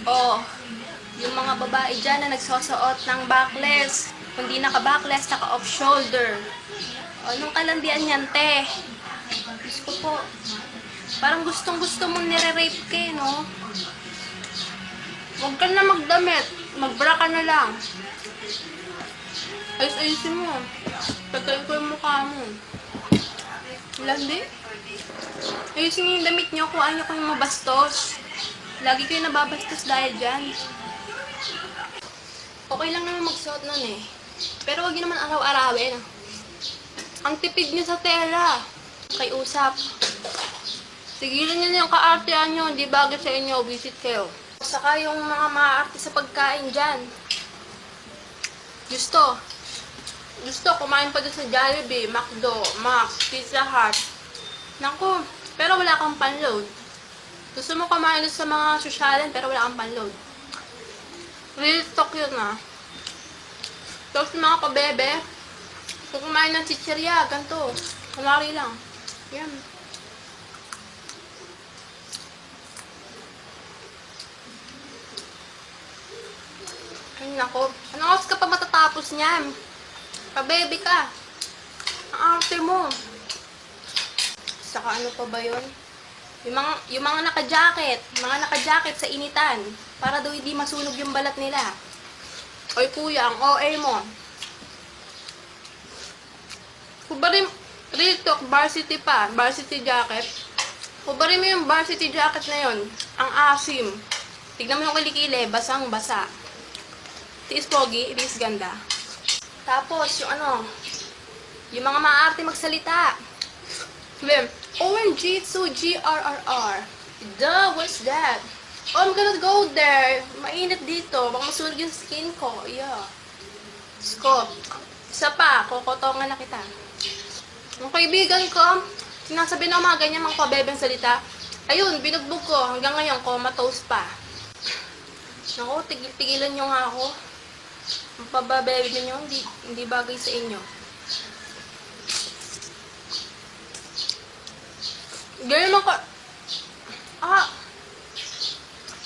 Oh, yung mga babae dyan na nagsusuot ng backless. Kung di naka-backless, naka-off shoulder. O, anong kalandian yan, te? Diyos ko po. Parang gustong-gusto mong nire-rape ka, no? Huwag ka na magdamit. Magbra ka na lang. Ayos-ayosin mo. Tagayin ko yung mukha mo. Landi? Ayusin niyo yung damit niyo kung ayaw ko yung mabastos. Lagi kayo nababastos dahil dyan. Okay lang naman magsuot nun eh. Pero wag niyo naman araw-arawin. Ang tipid niyo sa tela. Kay usap. Tigilan niyo na yung kaartean niyo. Hindi bagay sa inyo. Visit kayo. Saka yung mga maaarte sa pagkain dyan. Gusto, kumain pa doon sa Jollibee, McDo, Mac, Pizza Hut. Naku, pero wala kang panload. Gusto mo kumain doon sa mga sosyalan, pero wala kang panload. Real talk yun ah. Tapos mga pabebe, kung kumain ng chichirya, ganito. Kunwari lang. Yan. Ay nako, ano oras ka pa matatapos niyan? Pabebe ka. Ang arte mo. Saka ano pa ba yun? Yung mga naka-jacket sa initan, para daw hindi masunog yung balat nila. Oy kuya, ang OA mo. Kubarin, real talk, varsity pa, varsity jacket. Kubarin mo yung varsity jacket na yun, ang asim. Tignan mo yung kilikili, basang-basa. Tiis pogi, tiis ganda. Tapos, yung mga maaarte magsalita. Sabi, OMG, it's so GRRR. Duh, what's that? Oh, I'm gonna go there. Mainit dito. Baka masunog yung skin ko. Yeah. Sko. Isa pa, kokotongan na kita. Yung kaibigan ko, sinasabi na mga ganyan mga pabebeng salita. Ayun, binugbog ko. Hanggang ngayon, comatose pa. Naku, tigil-tigilan nyo nga ako. Ang pababebe nyo, hindi bagay sa inyo. Ganyan mo ka...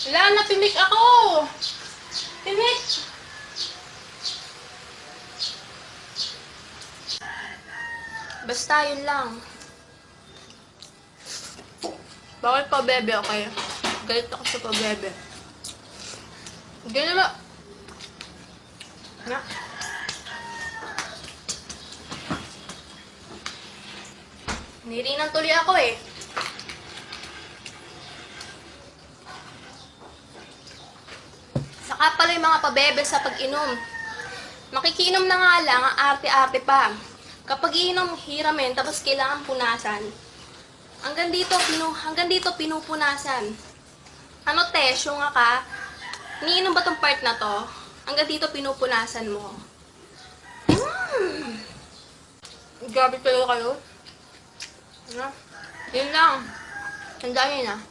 Wala na, pimik ako! Pimik! Basta, yun lang. Bakit pa bebe, okay? Galit ako sa pabebe. Ganyan mo... Na? Nirinan tuloy ako eh. Saka pala yung mga pabebe sa pag-inom. Makikinom na nga lang, ang arte-arte pa. Kapag iinom, hiramin, tapos kailangan punasan. Hanggang dito pinupunasan. Ano te, syunga ka? Niinom ba tong part na to? Hanggang dito pinupunasan mo. Grabe kayo. Ano? Yun lang. Tandaan yun ah.